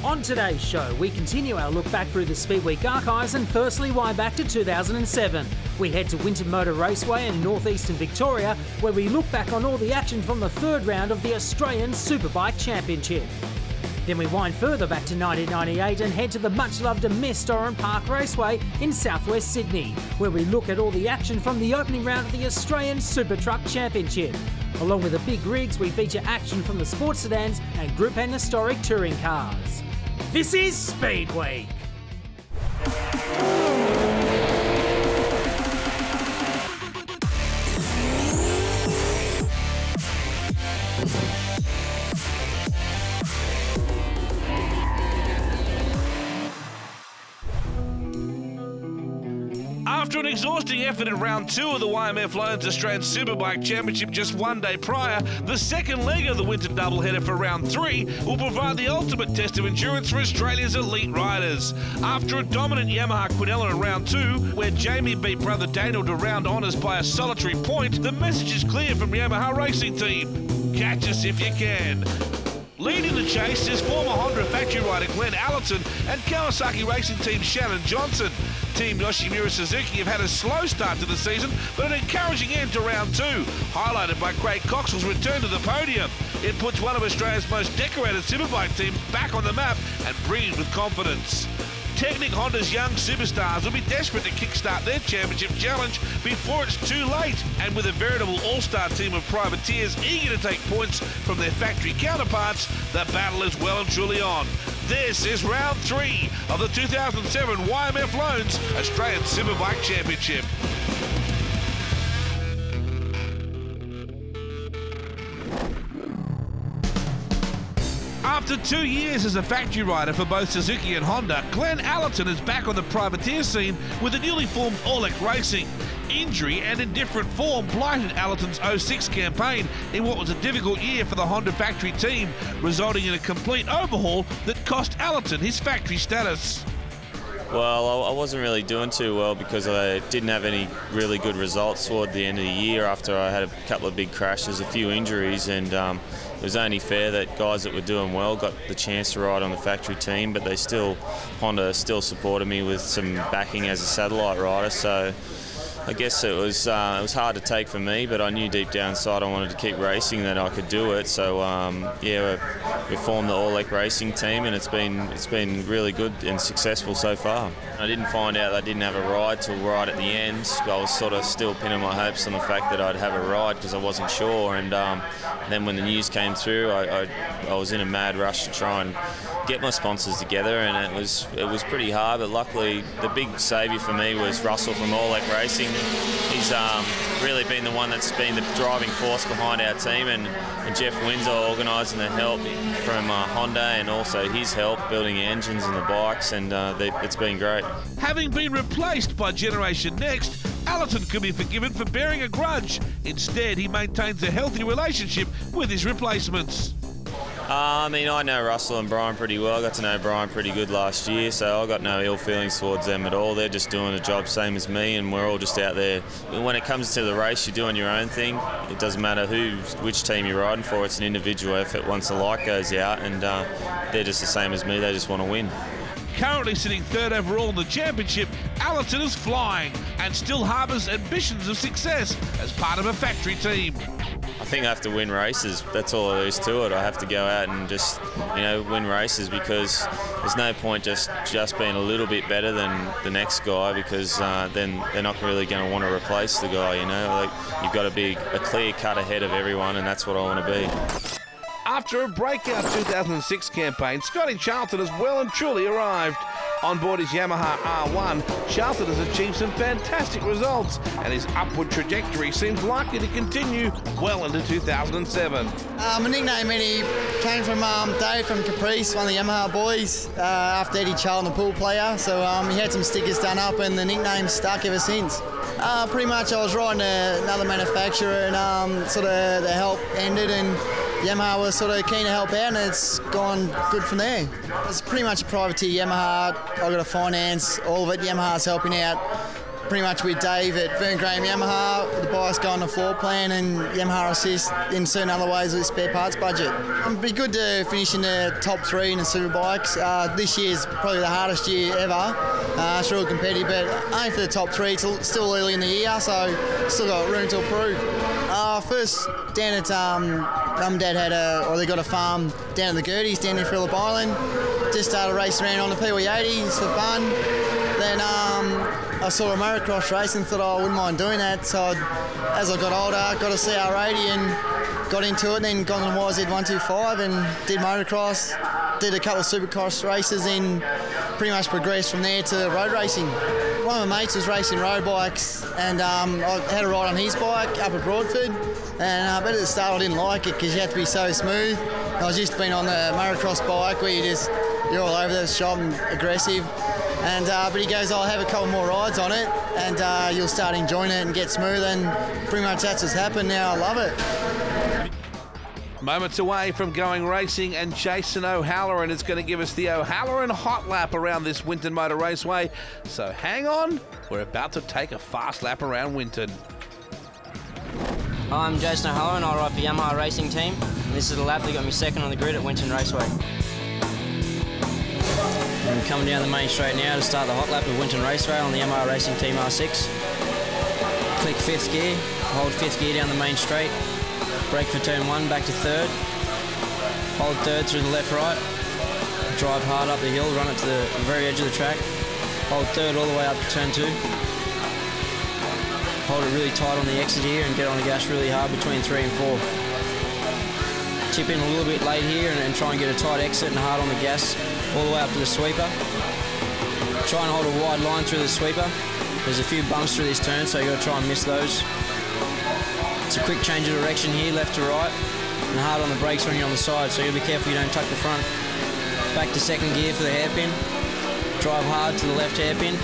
On today's show, we continue our look back through the Speed Week archives and firstly wind back to 2007. We head to Winton Motor Raceway in northeastern Victoria, where we look back on all the action from the third round of the Australian Superbike Championship. Then we wind further back to 1998 and head to the much-loved Mist Oran Park Raceway in southwest Sydney, where we look at all the action from the opening round of the Australian Super Truck Championship. Along with the big rigs, we feature action from the sports sedans and Group N historic touring cars. This is Speed Week. After an exhausting effort in round 2 of the YMF Loans Australian Superbike Championship just one day prior, the second leg of the winter doubleheader for round 3 will provide the ultimate test of endurance for Australia's elite riders. After a dominant Yamaha Quinella in round 2, where Jamie beat brother Daniel to round honours by a solitary point, the message is clear from Yamaha Racing Team: catch us if you can. Leading the chase is former Honda factory rider Glenn Allerton and Kawasaki Racing Team Shannon Johnson. Team Yoshimura Suzuki have had a slow start to the season, but an encouraging end to round 2, highlighted by Craig Coxwell's return to the podium. It puts one of Australia's most decorated superbike teams back on the map and breathes with confidence. Technic Honda's young superstars will be desperate to kickstart their championship challenge before it's too late, and with a veritable all-star team of privateers eager to take points from their factory counterparts, the battle is well and truly on. This is round 3 of the 2007 YMF Loans Australian Superbike Championship. After 2 years as a factory rider for both Suzuki and Honda, Glenn Allerton is back on the privateer scene with the newly formed Orlec Racing. Injury and indifferent form blighted Allerton's 06 campaign in what was a difficult year for the Honda factory team, resulting in a complete overhaul that cost Allerton his factory status. Well, I wasn't really doing too well because I didn't have any really good results toward the end of the year after I had a couple of big crashes, a few injuries, and it was only fair that guys that were doing well got the chance to ride on the factory team, but Honda still supported me with some backing as a satellite rider, so I guess it was hard to take for me, but I knew deep down inside I wanted to keep racing, that I could do it. So yeah, we formed the Orlec Racing team, and it's been really good and successful so far. I didn't find out I didn't have a ride till right at the end. I was sort of still pinning my hopes on the fact that I'd have a ride because I wasn't sure. And then when the news came through, I was in a mad rush to try and get my sponsors together, and it was pretty hard. But luckily, the big saviour for me was Russell from Orlec Racing. He's really been the one that's been the driving force behind our team, and Jeff Windsor organising the help from Honda, and also his help building engines and the bikes, and it's been great. Having been replaced by Generation Next, Allerton could be forgiven for bearing a grudge. Instead, he maintains a healthy relationship with his replacements. I mean, I know Russell and Brian pretty well. I got to know Brian pretty good last year, so I got no ill feelings towards them at all. They're just doing the job same as me, and we're all just out there. When it comes to the race, you're doing your own thing. It doesn't matter which team you're riding for. It's an individual effort once the light goes out, and they're just the same as me. They just want to win. Currently sitting 3rd overall in the championship, Allerton is flying and still harbours ambitions of success as part of a factory team. I think I have to win races. That's all there is to it. I have to go out and just, win races, because there's no point just being a little bit better than the next guy, because then they're not really going to want to replace the guy. Like, you've got to be a clear cut ahead of everyone, and that's what I want to be. After a breakout 2006 campaign, Scotty Charlton has well and truly arrived. On board his Yamaha R1, Charlton has achieved some fantastic results, and his upward trajectory seems likely to continue well into 2007. My nickname, Eddie, came from Dave from Caprice, one of the Yamaha boys, after Eddie Charlton, the pool player. So he had some stickers done up, and the nickname stuck ever since. Pretty much I was riding another manufacturer, and sort of the help ended, and Yamaha was sort of keen to help out, and it's gone good from there. It's pretty much a privateer Yamaha. I've got to finance all of it. Yamaha's helping out. pretty much with Dave at Vern Graham Yamaha, the bike's go on the floor plan and Yamaha assist in certain other ways with the spare parts budget. It'd be good to finish in the top 3 in the Superbikes. This year's probably the hardest year ever. It's real competitive, but only for the top 3. It's still early in the year, so still got room to improve. First down at Mum and Dad they got a farm down at the Gerties down in Phillip Island. Just started racing around on the Pee-wee-80s for fun. Then I saw a motocross race and thought, I wouldn't mind doing that. So as I got older, got a CR80 and got into it, and then got on the YZ125 and did motocross. Did a couple of Supercross races and pretty much progressed from there to road racing. One of my mates was racing road bikes, and I had a ride on his bike up at Broadford, and but at the start I didn't like it because you have to be so smooth. I was used to being on the motocross bike where you're all over the shop and aggressive. And but he goes, I'll have a couple more rides on it and you'll start enjoying it and get smooth, and pretty much that's what's happened now. I love it. Moments away from going racing, and Jason O'Halloran is going to give us the O'Halloran hot lap around this Winton Motor Raceway. So hang on, we're about to take a fast lap around Winton. I'm Jason O'Halloran, I ride for Yamaha Racing Team. And this is the lap that got me second on the grid at Winton Raceway. I'm coming down the main straight now to start the hot lap of Winton Raceway on the Yamaha Racing Team R6. Click 5th gear, hold 5th gear down the main straight. Brake for turn 1, back to 3rd. Hold 3rd through the left-right. Drive hard up the hill, run it to the very edge of the track. Hold 3rd all the way up to turn 2. Hold it really tight on the exit here and get on the gas really hard between 3 and 4. Chip in a little bit late here and try and get a tight exit and hard on the gas all the way up to the sweeper. Try and hold a wide line through the sweeper. There's a few bumps through this turn, so you've got to try and miss those. It's a quick change of direction here, left to right, and hard on the brakes when you're on the side, so you'll be careful you don't tuck the front. Back to 2nd gear for the hairpin. Drive hard to the left hairpin.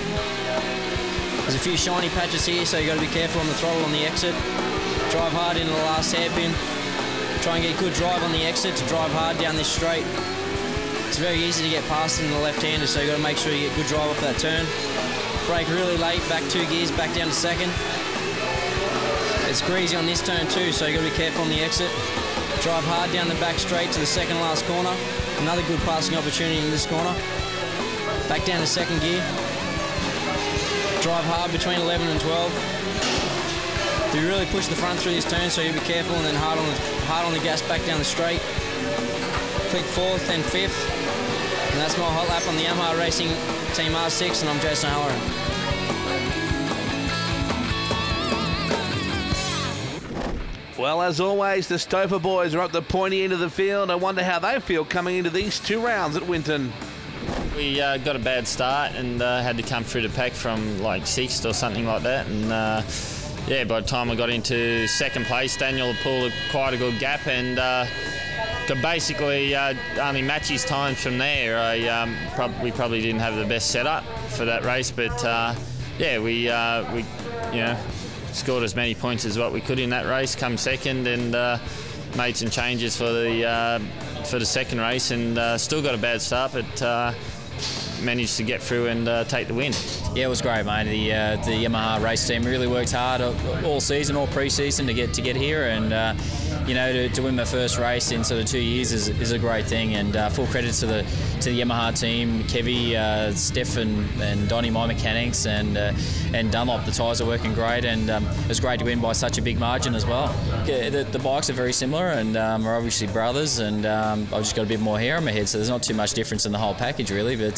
There's a few shiny patches here, so you've got to be careful on the throttle on the exit. Drive hard into the last hairpin. Try and get a good drive on the exit to drive hard down this straight. It's very easy to get past in the left-hander, so you've got to make sure you get good drive off that turn. Brake really late, back 2 gears, back down to 2nd. It's greasy on this turn too, so you've got to be careful on the exit. Drive hard down the back straight to the 2nd last corner. Another good passing opportunity in this corner. Back down to 2nd gear. Drive hard between 11 and 12. Do really push the front through this turn, so you'll be careful, and then hard on the gas back down the straight. Click 4th, then 5th. And that's my hot lap on the Yamaha Racing Team R6, and I'm Jason O'Halloran. Well, as always, the Stouffer boys are up the pointy end of the field. I wonder how they feel coming into these 2 rounds at Winton. We got a bad start and had to come through the pack from like 6th or something like that. And yeah, by the time I got into 2nd place, Daniel pulled quite a good gap and could basically only match his times from there. We probably didn't have the best setup for that race, but yeah, we scored as many points as what we could in that race, come 2nd, and made some changes for the 2nd race, and still got a bad start, but managed to get through and take the win. Yeah, it was great, mate. The Yamaha race team really worked hard all season, all pre-season to get here, and you know, to win my first race in sort of 2 years is a great thing, and full credit to the Yamaha team, Kevy, Steph and Donnie, my mechanics, and Dunlop. The tyres are working great, and it was great to win by such a big margin as well. Yeah, the bikes are very similar, and we're obviously brothers, and I've just got a bit more hair on my head, so there's not too much difference in the whole package really, but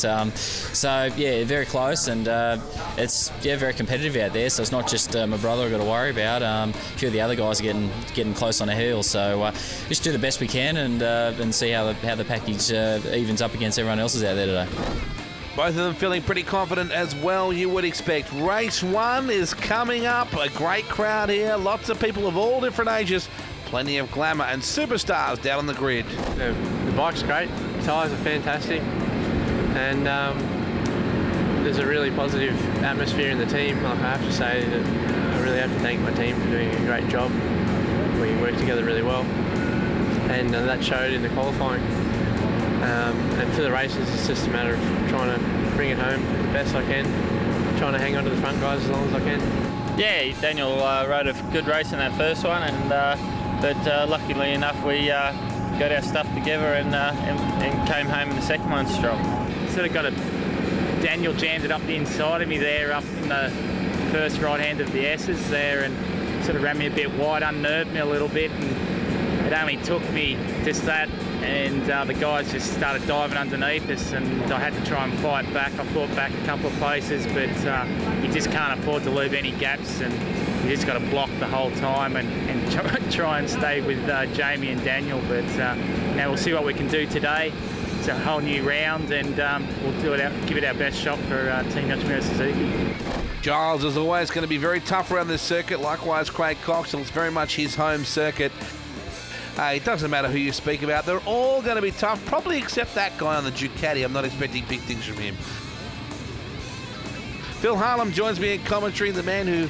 so yeah, very close, and it's very competitive out there, so it's not just my brother I've got to worry about. A few of the other guys are getting close on the heels, so just do the best we can and see how the package evens up against everyone else's out there today. Both of them feeling pretty confident as well, you would expect. Race 1 is coming up. A great crowd here. Lots of people of all different ages. Plenty of glamour and superstars down on the grid. The bike's great. The tyres are fantastic. And there's a really positive atmosphere in the team. Like, I have to say that I really have to thank my team for doing a great job. We work together really well. And that showed in the qualifying. And for the races, it's just a matter of trying to bring it home the best I can trying to hang on to the front guys as long as I can. Yeah, Daniel rode a good race in that first one, but luckily enough we got our stuff together and came home in the second one strong. Sort of got Daniel jammed it up the inside of me there, up in the first right hand of the S's there, and sort of ran me a bit wide, unnerved me a little bit, and it only took me just that, and the guys just started diving underneath us, and I had to try and fight back. I fought back a couple of places, but you just can't afford to leave any gaps, and you just got to block the whole time and try and stay with Jamie and Daniel. But now we'll see what we can do today. It's a whole new round, and we'll give it our best shot for Team Yoshimura Suzuki. Giles is always going to be very tough around this circuit. Likewise, Craig Coxell. It's very much his home circuit. It doesn't matter who you speak about. They're all going to be tough, probably except that guy on the Ducati. I'm not expecting big things from him. Phil Harlem joins me in commentary, the man who,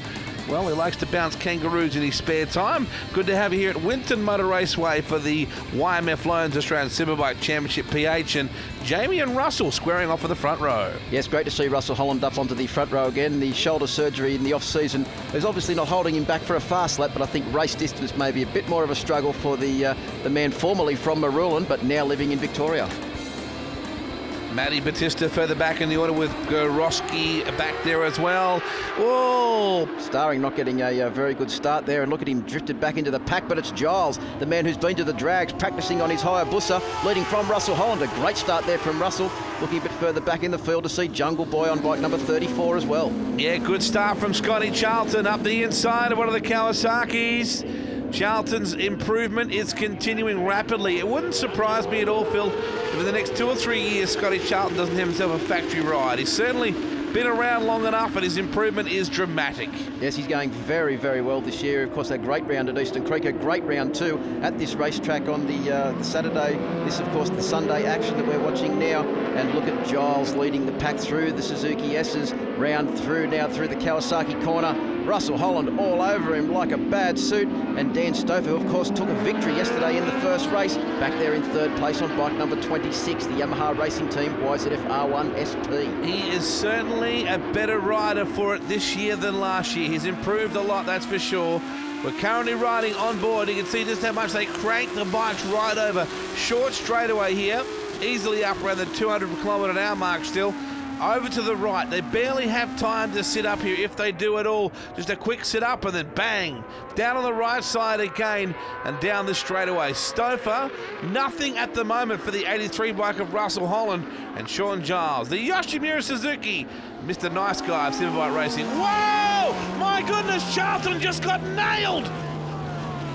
well, he likes to bounce kangaroos in his spare time. Good to have you here at Winton Motor Raceway for the YMF Loans Australian Superbike Championship PH, and Jamie and Russell squaring off for the front row. Yes, great to see Russell Holland up onto the front row again. The shoulder surgery in the off-season is obviously not holding him back for a fast lap, but I think race distance may be a bit more of a struggle for the man formerly from Marulan, but now living in Victoria. Matty Batista further back in the order with Gorosky back there as well. Oh! Starring not getting a very good start there, and look at him drifted back into the pack, but it's Giles, the man who's been to the drags, practicing on his Hayabusa, leading from Russell Holland. A great start there from Russell. Looking a bit further back in the field to see Jungle Boy on bike number 34 as well. Yeah, good start from Scotty Charlton up the inside of one of the Kawasaki's. Charlton's improvement is continuing rapidly. It wouldn't surprise me at all, Phil, if in the next 2 or 3 years Scotty Charlton doesn't have himself a factory ride. He's certainly been around long enough, and his improvement is dramatic. Yes, he's going very, very well this year. Of course, a great round at Eastern Creek, a great round too at this racetrack on the Saturday. This, of course, the Sunday action that we're watching now. And look at Giles leading the pack through the Suzuki S's, round through now through the Kawasaki corner. Russell Holland all over him like a bad suit, and Dan Stouffer, who of course took a victory yesterday in the first race, back there in third place on bike number 26, the Yamaha Racing Team YZF R1 SP. He is certainly a better rider for it this year than last year. He's improved a lot, that's for sure. We're currently riding on board. You can see just how much they crank the bikes right over. Short straightaway here, easily up around the 200 km/h mark still. Over to the right, they barely have time to sit up here, if they do at all. Just a quick sit up and then bang, down on the right side again and down the straightaway. Stouffer, nothing at the moment for the 83 bike of Russell Holland and Sean Giles. The Yoshimura Suzuki, Mr. Nice Guy of Superbike Racing. Whoa! My goodness, Charlton just got nailed!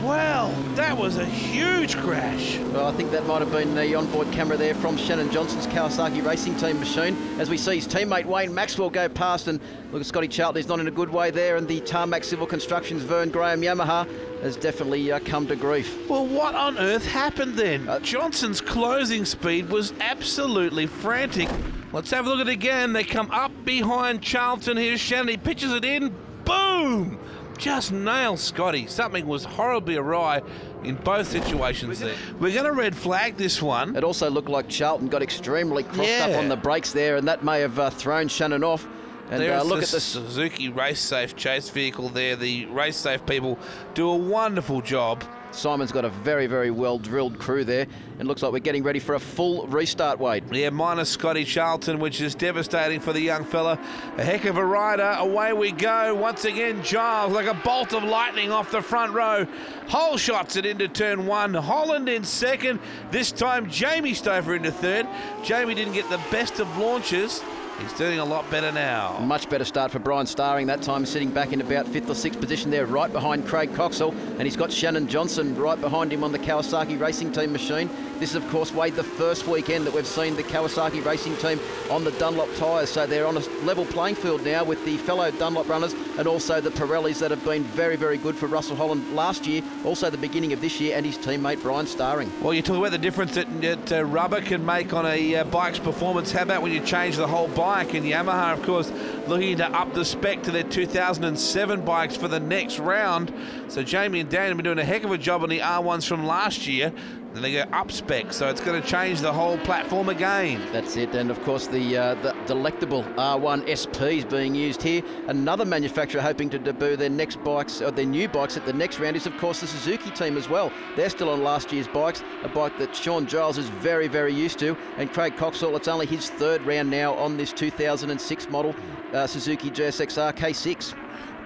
Well, that was a huge crash. Well, I think that might have been the onboard camera there from Shannon Johnson's Kawasaki Racing Team machine, as we see his teammate Wayne Maxwell go past, and look at Scotty Charlton, he's not in a good way there, and the Tarmac Civil Constructions Vern Graham Yamaha has definitely come to grief. Well, what on earth happened then? Johnson's closing speed was absolutely frantic. Let's have a look at it again. They come up behind Charlton. Here's Shannon, he pitches it in, boom! Just nailed Scotty. Something was horribly awry in both situations there. We're going to red flag this one. It also looked like Charlton got extremely crossed up on the brakes there, and that may have thrown Shannon off. And look at this Suzuki Race Safe chase vehicle there. The Race Safe people do a wonderful job. Simon's got a very, very well-drilled crew there, and looks like we're getting ready for a full restart, Wade. Yeah, minus Scotty Charlton, which is devastating for the young fella. A heck of a rider. Away we go. Once again, Giles, like a bolt of lightning off the front row. Hole shots it into turn one. Holland in second. This time, Jamie Stouffer into third. Jamie didn't get the best of launches. He's doing a lot better now. Much better start for Brian Starring that time, sitting back in about 5th or 6th position there, right behind Craig Coxell, and he's got Shannon Johnson right behind him on the Kawasaki Racing Team machine. This is, of course, Wade, the first weekend that we've seen the Kawasaki Racing Team on the Dunlop tyres, so they're on a level playing field now with the fellow Dunlop runners and also the Pirellis that have been very, very good for Russell Holland last year, also the beginning of this year, and his teammate Brian Starring. Well, you talk about the difference that rubber can make on a bike's performance. How about when you change the whole bike? And Yamaha, of course, looking to up the spec to their 2007 bikes for the next round. So Jamie and Dan have been doing a heck of a job on the R1s from last year. then they go up spec, so it's going to change the whole platform again. That's it, and of course the delectable R1 SP is being used here. Another manufacturer hoping to debut their next bikes, or their new bikes at the next round, is of course the Suzuki team as well. They're still on last year's bikes, a bike that Sean Giles is very, very used to, and Craig Coxall, it's only his third round now on this 2006 model Suzuki GSX-R K6.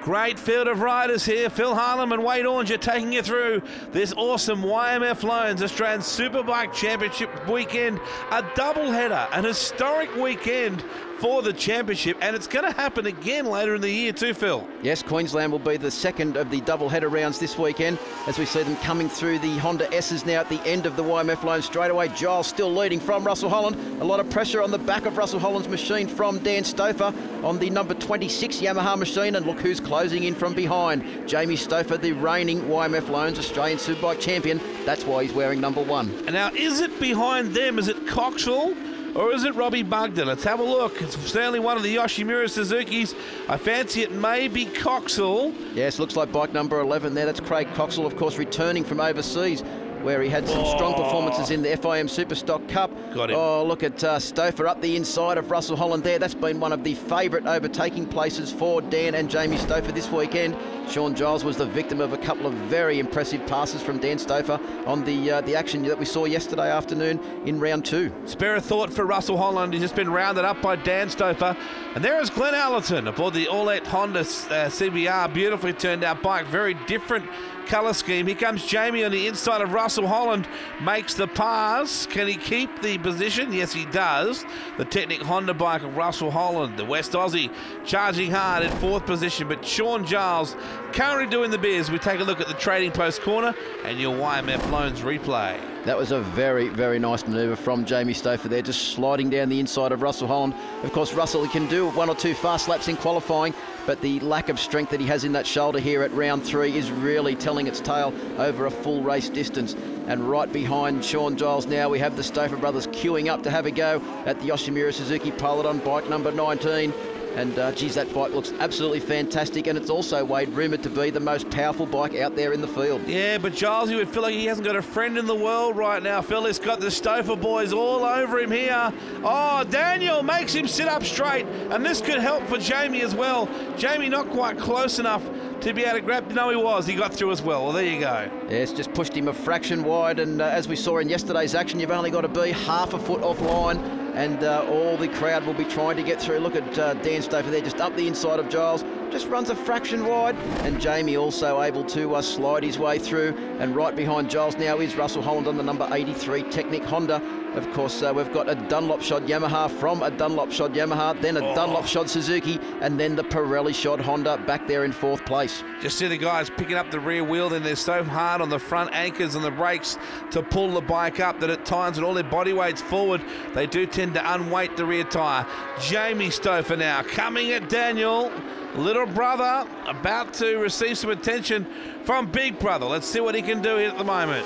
Great field of riders here. Phil Harlem and Wade Ornger taking you through this awesome YMF Loans Australian Superbike Championship weekend. A doubleheader, an historic weekend for the championship, and it's going to happen again later in the year too, Phil. Yes, Queensland will be the second of the doubleheader rounds this weekend as we see them coming through the Honda S's now at the end of the YMF Loan straightaway. Giles still leading from Russell Holland. A lot of pressure on the back of Russell Holland's machine from Dan Stouffer on the number 26 Yamaha machine, and look who's closing in from behind. Jamie Stouffer, the reigning YMF Loans Australian Superbike champion. That's why he's wearing number 1. And now, is it behind them? Is it Coxall? Or is it Robbie Bugden? Let's have a look. It's certainly one of the Yoshimura Suzukis. I fancy it may be Coxall. Yes, looks like bike number 11 there. That's Craig Coxall, of course, returning from overseas, where he had some strong performances in the FIM Superstock Cup. Got him. Oh, look at Stouffer up the inside of Russell Holland there. That's been one of the favourite overtaking places for Dan and Jamie Stouffer this weekend. Sean Giles was the victim of a couple of very impressive passes from Dan Stouffer on the action that we saw yesterday afternoon in round 2. Spare a thought for Russell Holland. He's just been rounded up by Dan Stouffer. And there is Glenn Allerton aboard the All-Elite Honda CBR. Beautifully turned out bike. Very different colour scheme. Here comes Jamie on the inside of Russell Holland. Makes the pass. Can he keep the position? Yes, he does. The Technic Honda bike of Russell Holland, the West Aussie, charging hard in 4th position. But Sean Giles currently doing the biz. We take a look at the Trading Post corner and your YMF Loans replay. That was a very, very nice manoeuvre from Jamie Stouffer there, just sliding down the inside of Russell Holland. Of course, Russell, he can do 1 or 2 fast laps in qualifying, but the lack of strength that he has in that shoulder here at round 3 is really telling its tale over a full race distance. And right behind Sean Giles now, we have the Stouffer brothers queuing up to have a go at the Yoshimura Suzuki Pilot on bike number 19. And, geez, that bike looks absolutely fantastic. And it's also, Wade, rumoured to be the most powerful bike out there in the field. Yeah, but Giles, you would feel like he hasn't got a friend in the world right now. Phil has got the Stouffer boys all over him here. Oh, Daniel makes him sit up straight. And this could help for Jamie as well. Jamie not quite close enough to be able to grab. No, he was. He got through as well. Well, there you go. Yes, just pushed him a fraction wide. And as we saw in yesterday's action, you've only got to be half a foot offline. And all the crowd will be trying to get through. Look at Dan Stouffer there, just up the inside of Giles. Just runs a fraction wide. And Jamie also able to slide his way through. And right behind Giles now is Russell Holland on the number 83 Technic Honda. Of course, we've got a Dunlop shod Yamaha from a Dunlop shod Yamaha, then a Dunlop shod Suzuki, and then the Pirelli shod Honda back there in 4th place. Just see the guys picking up the rear wheel, and they're so hard on the front anchors and the brakes to pull the bike up that at times, with all their body weights forward, they do tend to unweight the rear tyre. Jamie Stouffer now coming at Daniel. Little brother about to receive some attention from big brother. Let's see what he can do here at the moment.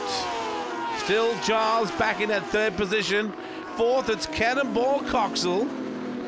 Still Giles back in that 3rd position. 4th, it's Cannonball Coxall.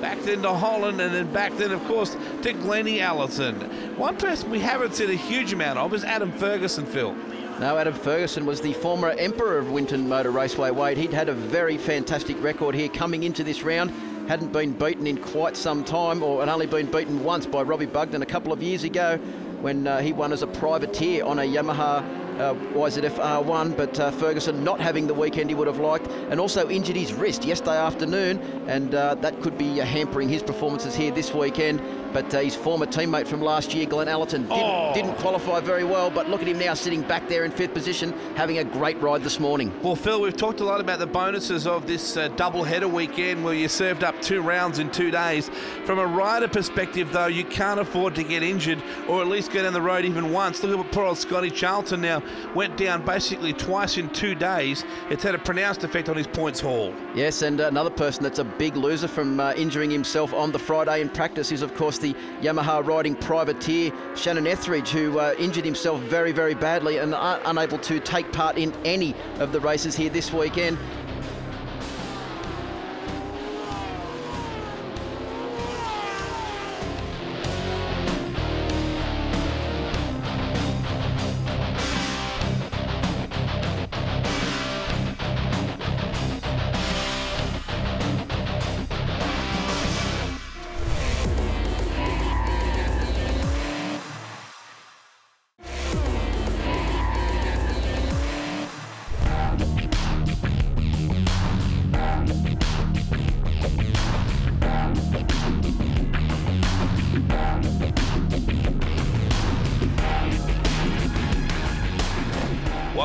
Back then to Holland, and then back then, of course, to Glennie Allerton. One person we haven't seen a huge amount of is Adam Ferguson, Phil. No, Adam Ferguson was the former emperor of Winton Motor Raceway, Wade. He'd had a very fantastic record here coming into this round. Hadn't been beaten in quite some time, or had only been beaten once by Robbie Bugden a couple of years ago when he won as a privateer on a Yamaha YZF R1, but Ferguson not having the weekend he would have liked, and also injured his wrist yesterday afternoon, and that could be hampering his performances here this weekend. But his former teammate from last year, Glenn Allerton, didn't qualify very well, but look at him now sitting back there in 5th position, having a great ride this morning. Well, Phil, we've talked a lot about the bonuses of this double-header weekend where you served up 2 rounds in 2 days. From a rider perspective, though, you can't afford to get injured or at least go down the road even once. Look at what poor old Scotty Charlton now went down basically twice in 2 days. It's had a pronounced effect on his points haul. Yes, and another person that's a big loser from injuring himself on the Friday in practice is, of course, the Yamaha riding privateer Shannon Etheridge, who injured himself very, very badly and unable to take part in any of the races here this weekend.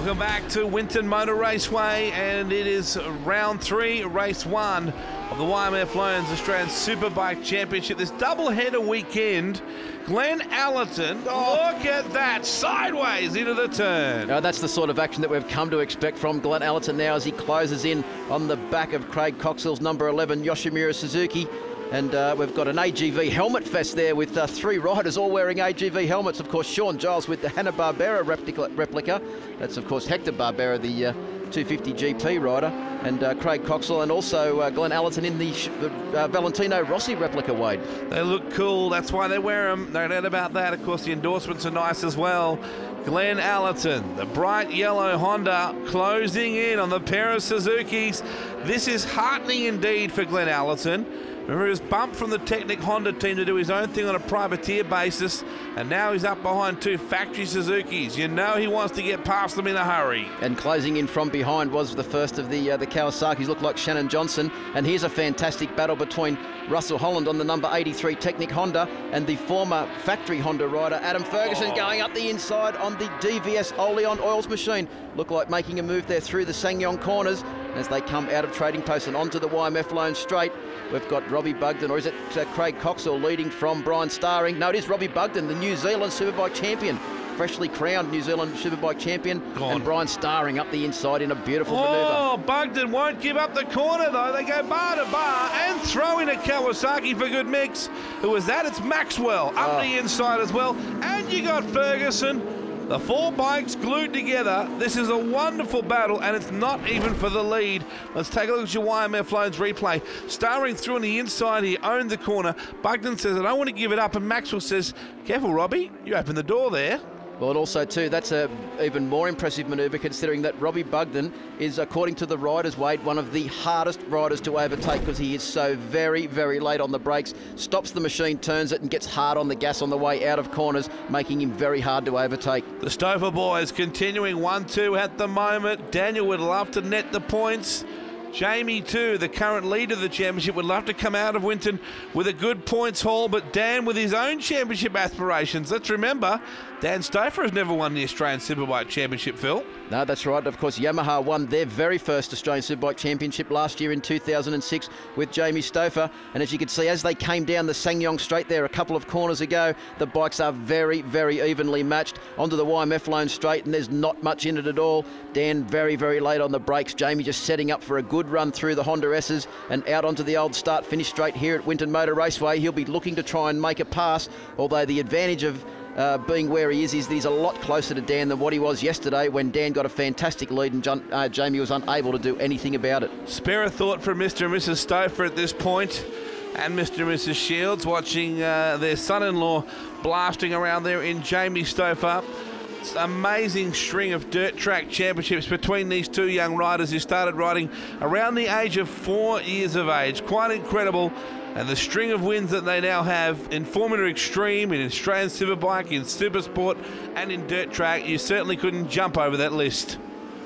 Welcome back to Winton Motor Raceway, and it is round 3, race 1 of the YMF Loans Australian Superbike Championship. This double-header weekend. Glenn Allerton, look at that, sideways into the turn. That's the sort of action that we've come to expect from Glenn Allerton now as he closes in on the back of Craig Coxell's number 11, Yoshimura Suzuki. And we've got an AGV helmet fest there with 3 riders all wearing AGV helmets. Of course, Sean Giles with the Hanna-Barbera replica. That's, of course, Hector Barbera, the 250 GP rider. And Craig Coxell, and also Glenn Allerton in the Valentino Rossi replica, Wade. They look cool. That's why they wear them. No doubt about that. Of course, the endorsements are nice as well. Glenn Allerton, the bright yellow Honda, closing in on the pair of Suzukis. This is heartening indeed for Glenn Allerton. Remember, he was bumped from the Technic Honda team to do his own thing on a privateer basis, and now he's up behind 2 factory Suzukis. You know he wants to get past them in a hurry. And closing in from behind was the first of the Kawasaki's, looked like Shannon Johnson. And here's a fantastic battle between Russell Holland on the number 83 Technic Honda and the former factory Honda rider Adam Ferguson going up the inside on the DVS Oleon Oils machine. Look like making a move there through the Sangyong corners as they come out of Trading Post and onto the YMF Lone Straight. We've got Robbie Bugden, or is it Craig Coxell leading from Brian Starring? No, it is Robbie Bugden, the New Zealand Superbike champion. Freshly crowned New Zealand Superbike champion. And Brian Starring up the inside in a beautiful manoeuvre. Oh, Bugden won't give up the corner though. They go bar to bar and throw in a Kawasaki for good mix. Who was that? It's Maxwell up the inside as well. And you got Ferguson. The 4 bikes glued together. This is a wonderful battle, and it's not even for the lead. Let's take a look at your YMF Loans replay. Starring through on the inside, he owned the corner. Bugden says, I don't want to give it up, and Maxwell says, careful, Robbie, you opened the door there. Well, and also, too, that's a even more impressive manoeuvre considering that Robbie Bugden is, according to the riders, Wade, one of the hardest riders to overtake because he is so very, very late on the brakes, stops the machine, turns it and gets hard on the gas on the way out of corners, making him very hard to overtake. The Stouffer boys continuing 1-2 at the moment. Daniel would love to net the points. Jamie, too, the current leader of the championship, would love to come out of Winton with a good points haul, but Dan with his own championship aspirations. Let's remember, Dan Stouffer has never won the Australian Superbike Championship, Phil. No, that's right. Of course, Yamaha won their very first Australian Superbike Championship last year in 2006 with Jamie Stouffer. And as you can see, as they came down the Sangyong Straight there a couple of corners ago, the bikes are very, very evenly matched onto the YMF Lone Straight, and there's not much in it at all. Dan very, very late on the brakes. Jamie just setting up for a good run through the Honda S's and out onto the old start-finish straight here at Winton Motor Raceway. He'll be looking to try and make a pass, although the advantage of being where he is that he's a lot closer to Dan than what he was yesterday when Dan got a fantastic lead and Jamie was unable to do anything about it. Spare a thought from Mr. and Mrs. Stouffer at this point, and Mr. and Mrs. Shields watching their son-in-law blasting around there in Jamie Stouffer. It's an amazing string of dirt track championships between these 2 young riders who started riding around the age of 4 years of age. Quite incredible. And the string of wins that they now have in Formula Extreme, in Australian Superbike, in Supersport and in dirt track, you certainly couldn't jump over that list.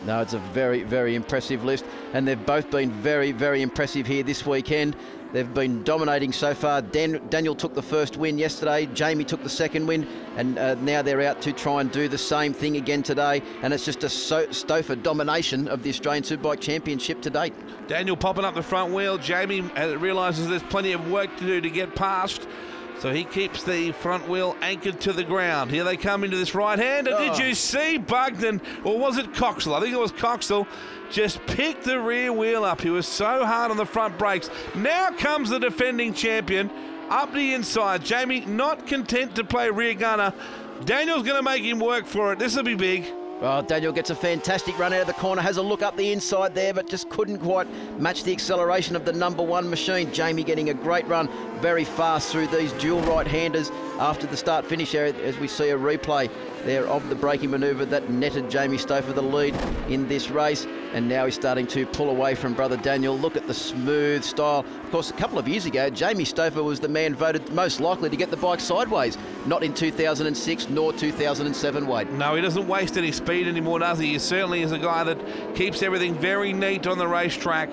No, it's a very, very impressive list, and they've both been very, very impressive here this weekend. They've been dominating so far. Daniel took the first win yesterday, Jamie took the second win, and now they're out to try and do the same thing again today, and it's just a Stouffer domination of the Australian Superbike Championship to date. Daniel popping up the front wheel. Jamie realises there's plenty of work to do to get past, so he keeps the front wheel anchored to the ground. Here they come into this right hand, and did you see Bugden, or was it Coxell? I think it was Coxell, just picked the rear wheel up. He was so hard on the front brakes. Now comes the defending champion up the inside. Jamie not content to play rear gunner. Daniel's going to make him work for it. This will be big. Well, Daniel gets a fantastic run out of the corner, has a look up the inside there, but just couldn't quite match the acceleration of the number 1 machine. Jamie getting a great run, very fast through these dual right-handers after the start-finish area, as we see a replay there of the braking manoeuvre that netted Jamie Stouffer the lead in this race. And now he's starting to pull away from brother Daniel. Look at the smooth style. Of course, a couple of years ago, Jamie Stouffer was the man voted most likely to get the bike sideways. Not in 2006 nor 2007, Wade. No, he doesn't waste any speed anymore, does he? He certainly is a guy that keeps everything very neat on the racetrack.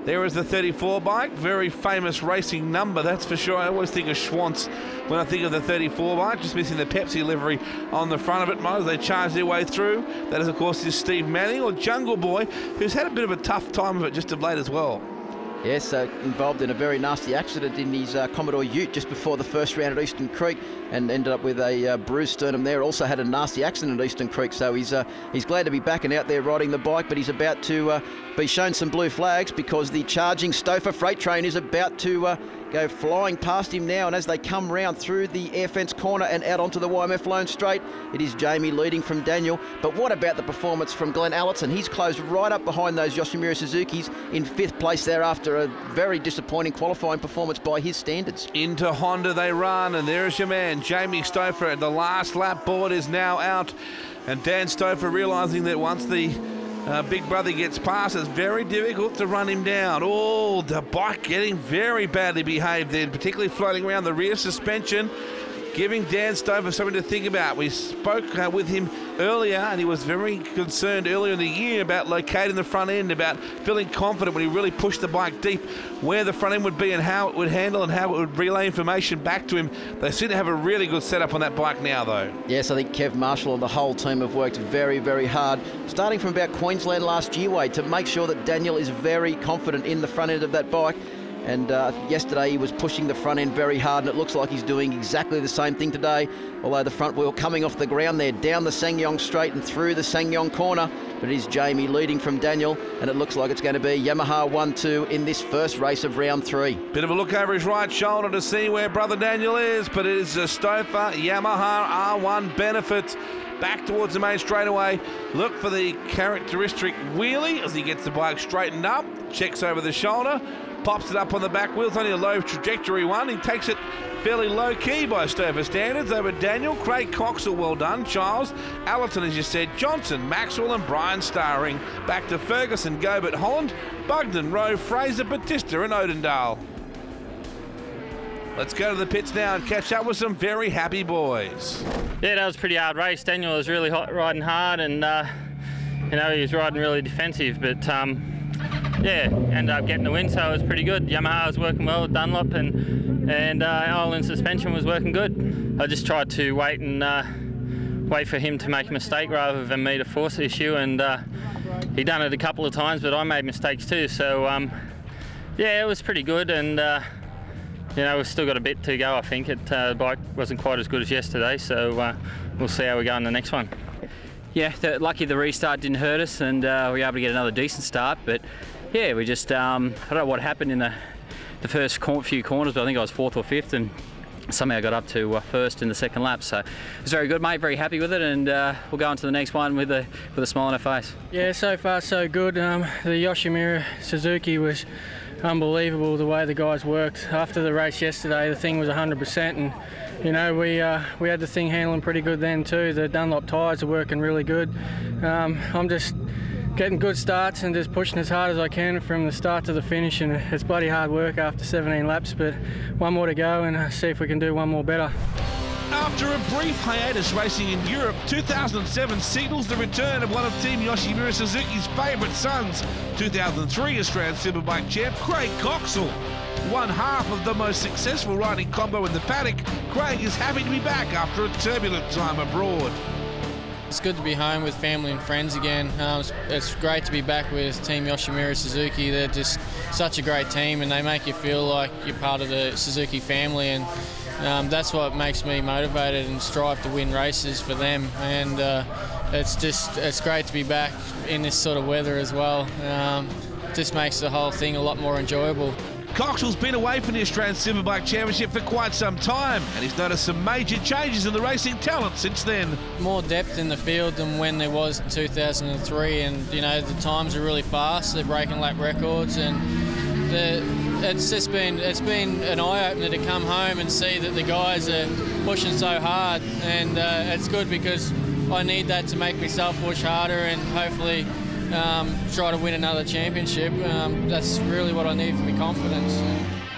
There is the 34 bike, very famous racing number, that's for sure. I always think of Schwantz when I think of the 34 bike, just missing the Pepsi livery on the front of it, as they charge their way through. That is, of course, is Steve Manning, or Jungle Boy, who's had a bit of a tough time of it just of late as well. Yes, involved in a very nasty accident in his Commodore Ute just before the first round at Eastern Creek, and ended up with a bruised sternum there. Also had a nasty accident at Eastern Creek, so he's glad to be back and out there riding the bike, but he's about to be shown some blue flags because the charging Stouffer freight train is about to go flying past him now, and as they come round through the air fence corner and out onto the YMF Lone Straight, it is Jamie leading from Daniel. But what about the performance from Glenn Allerton? He's closed right up behind those Yoshimura Suzukis in 5th place there after a very disappointing qualifying performance by his standards. Into Honda they run, and there's your man, Jamie Stouffer. The last lap board is now out, and Dan Stouffer realising that once the big brother gets past, it's very difficult to run him down. Oh, the bike getting very badly behaved then, particularly floating around the rear suspension, giving Dan Stouffer something to think about. We spoke with him earlier, and he was very concerned earlier in the year about locating the front end, about feeling confident when he really pushed the bike deep, where the front end would be and how it would handle and how it would relay information back to him. They seem to have a really good setup on that bike now, though. Yes, I think Kev Marshall and the whole team have worked very, very hard, starting from about Queensland last year, Wade, to make sure that Daniel is very confident in the front end of that bike. And yesterday he was pushing the front end very hard, and it looks like he's doing exactly the same thing today, although the front wheel coming off the ground there, down the Sangyong Straight and through the Sangyong corner. But it is Jamie leading from Daniel, and it looks like it's going to be Yamaha 1-2 in this first race of round 3. Bit of a look over his right shoulder to see where brother Daniel is, but it is a Stouffer Yamaha R1 Benefit. Back towards the main straightaway. Look for the characteristic wheelie as he gets the bike straightened up, checks over the shoulder, pops it up on the back wheels, only a low trajectory one. He takes it fairly low key by Stouffer standards over Daniel. Craig Coxell, well done. Charles Allerton, as you said, Johnson, Maxwell and Brian Starring. Back to Ferguson, Gobert, Holland, Bugden, Rowe, Fraser, Batista and Odendale. Let's go to the pits now and catch up with some very happy boys. Yeah, that was a pretty hard race. Daniel was really riding hard, and he was riding really defensive, but yeah, ended up getting the win, so it was pretty good. Yamaha was working well with Dunlop, and Ireland suspension was working good. I just tried to wait for him to make a mistake rather than me to force the issue, and he done it a couple of times, but I made mistakes too. So yeah, it was pretty good, and we've still got a bit to go. I think the bike wasn't quite as good as yesterday, so we'll see how we go in the next one. Yeah, lucky the restart didn't hurt us, and we were able to get another decent start. But yeah, we just I don't know what happened in the first few corners, but I think I was 4th or 5th, and somehow got up to 1st in the second lap. So it was very good, mate. Very happy with it, and we'll go on to the next one with a smile on our face. Yeah, so far so good. The Yoshimura Suzuki was unbelievable the way the guys worked. After the race yesterday, the thing was 100%, and we had the thing handling pretty good then too. The Dunlop tyres are working really good. I'm just getting good starts and just pushing as hard as I can from the start to the finish, and it's bloody hard work after 17 laps, but one more to go, and see if we can do one more better. After a brief hiatus racing in Europe, 2007 signals the return of one of Team Yoshimura Suzuki's favourite sons, 2003 Australian Superbike champ Craig Coxell. One half of the most successful riding combo in the paddock, Craig is happy to be back after a turbulent time abroad. It's good to be home with family and friends again. It's great to be back with Team Yoshimura Suzuki. They're just such a great team, and they make you feel like you're part of the Suzuki family, and that's what makes me motivated and strive to win races for them. And it's great to be back in this sort of weather as well. Just makes the whole thing a lot more enjoyable. Coxell's been away from the Australian Superbike Championship for quite some time, and he's noticed some major changes in the racing talent since then. More depth in the field than when there was in 2003, and the times are really fast. They're breaking lap records, and it's been an eye-opener to come home and see that the guys are pushing so hard, and it's good because I need that to make myself push harder and hopefully try to win another championship. That's really what I need for my confidence.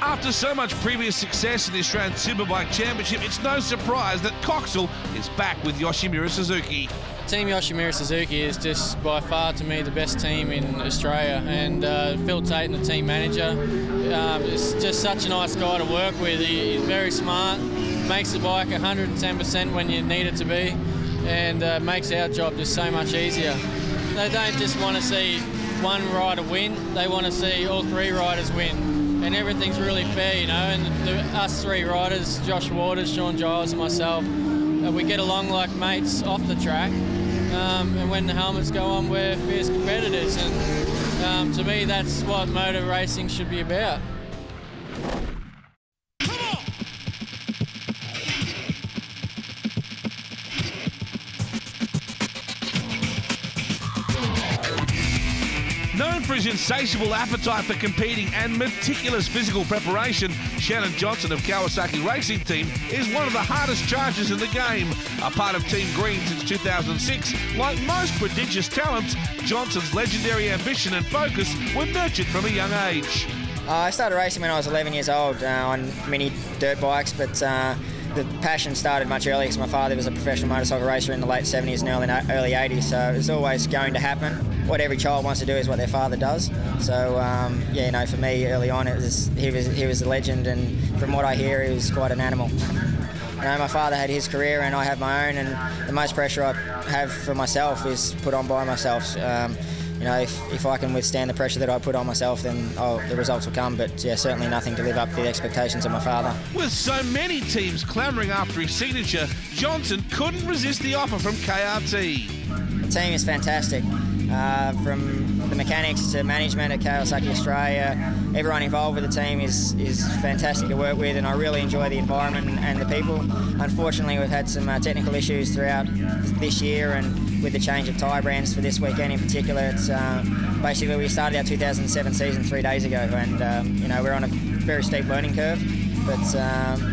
After so much previous success in the Australian Superbike Championship, it's no surprise that Coxel is back with Yoshimura Suzuki. Team Yoshimura Suzuki is just by far to me the best team in Australia, and Phil Tate, the team manager, is just such a nice guy to work with. He's very smart, makes the bike 110% when you need it to be, and makes our job just so much easier. They don't just want to see one rider win, they want to see all three riders win, and everything's really fair, you know, and us three riders, Josh Waters, Sean Giles and myself, we get along like mates off the track. And when the helmets go on, we're fierce competitors, and to me that's what motor racing should be about. Known for his insatiable appetite for competing and meticulous physical preparation, Shannon Johnson of Kawasaki Racing Team is one of the hardest chargers in the game. A part of Team Green since 2006, like most prodigious talents, Johnson's legendary ambition and focus were nurtured from a young age. I started racing when I was 11 years old on mini dirt bikes, but the passion started much earlier because my father was a professional motorcycle racer in the late 70s and early 80s, so it was always going to happen. What every child wants to do is what their father does. So yeah, you know, for me early on, he was a legend, and from what I hear, he was quite an animal. You know, my father had his career and I have my own, and the most pressure I have for myself is put on by myself. You know, if I can withstand the pressure that I put on myself, then the results will come. But yeah, certainly nothing to live up to the expectations of my father. With so many teams clamouring after his signature, Johnson couldn't resist the offer from KRT. The team is fantastic. From the mechanics to management at Kawasaki Australia, everyone involved with the team is fantastic to work with, and I really enjoy the environment and the people. Unfortunately, we've had some technical issues throughout this year, and with the change of tyre brands for this weekend in particular, it's basically we started our 2007 season 3 days ago, and you know, we're on a very steep learning curve, but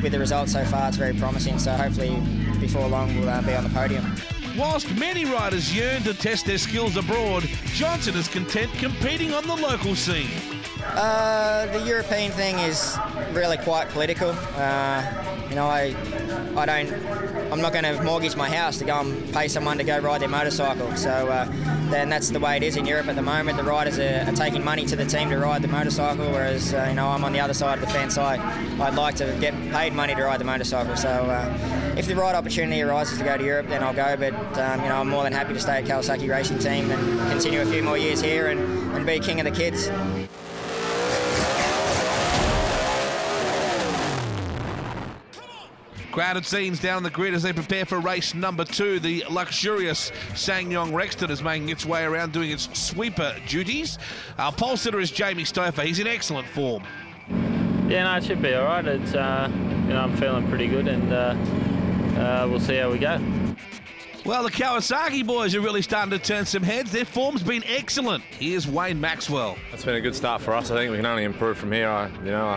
with the results so far, it's very promising. So hopefully, before long, we'll be on the podium. Whilst many riders yearn to test their skills abroad, Johnson is content competing on the local scene. The European thing is really quite political. You know, I'm not going to mortgage my house to go and pay someone to go ride their motorcycle. So then that's the way it is in Europe at the moment. The riders are taking money to the team to ride the motorcycle, whereas you know, I'm on the other side of the fence. I'd like to get paid money to ride the motorcycle. So if the right opportunity arises to go to Europe, then I'll go. But you know, I'm more than happy to stay at Kawasaki Racing Team and continue a few more years here and be king of the kids. Crowded scenes down the grid as they prepare for race number 2. The luxurious SsangYong Rexton is making its way around doing its sweeper duties. Our pole sitter is Jamie Stouffer. He's in excellent form. Yeah, no, it should be all right. It's, you know, I'm feeling pretty good, and we'll see how we go. Well, the Kawasaki boys are really starting to turn some heads. Their form's been excellent. Here's Wayne Maxwell. It's been a good start for us. I think we can only improve from here, I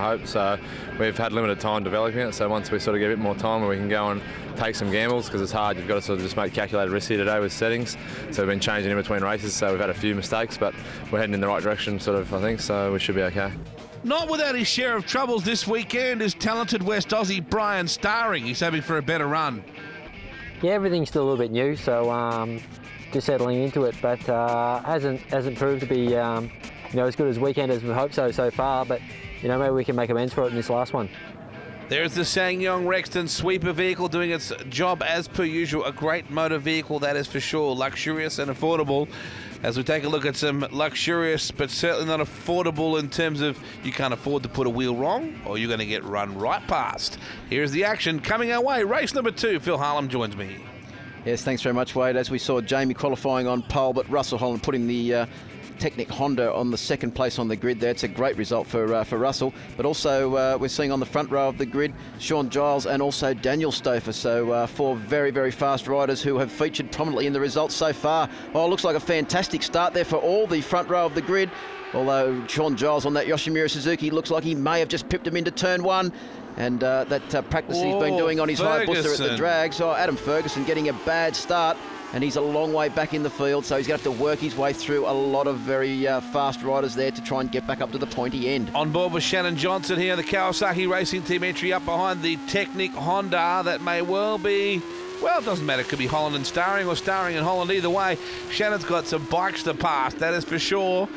hope. So we've had limited time developing it. So once we sort of get a bit more time, we can go and take some gambles, because it's hard. You've got to sort of just make calculated risks here today with settings. So we've been changing in between races. So we've had a few mistakes, but we're heading in the right direction, sort of, I think. So we should be okay. Not without his share of troubles this weekend is talented West Aussie Brian Starring. He's hoping for a better run. Yeah, everything's still a little bit new, so just settling into it, but hasn't proved to be you know, as good as weekend as we hoped so far. But you know, maybe we can make amends for it in this last one. There's the SsangYong Rexton sweeper vehicle doing its job as per usual. A great motor vehicle, that is for sure. Luxurious and affordable. As we take a look at some luxurious but certainly not affordable in terms of you can't afford to put a wheel wrong or you're going to get run right past. Here's the action coming our way. Race number 2. Phil Harlem joins me. Yes, thanks very much, Wade. As we saw Jamie qualifying on pole, but Russell Holland putting the Technic Honda on the second place on the grid there. It's a great result for Russell. But also we're seeing on the front row of the grid Sean Giles and also Daniel Stouffer. So 4 very, very fast riders who have featured prominently in the results so far. Oh, it looks like a fantastic start there for all the front row of the grid. Although Sean Giles on that Yoshimura Suzuki looks like he may have just pipped him into turn 1. And that practice he's been doing on his Hayabusa at the drags. Oh, Adam Ferguson getting a bad start. and he's a long way back in the field, so he's going to have to work his way through a lot of very fast riders there to try and get back up to the pointy end. On board with Shannon Johnson here, the Kawasaki Racing Team entry up behind the Technic Honda. That may well be, well, it doesn't matter. It could be Holland and Starring or Starring and Holland. Either way, Shannon's got some bikes to pass, that is for sure.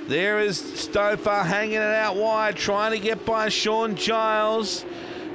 There is Stouffer hanging it out wide, trying to get by Sean Giles.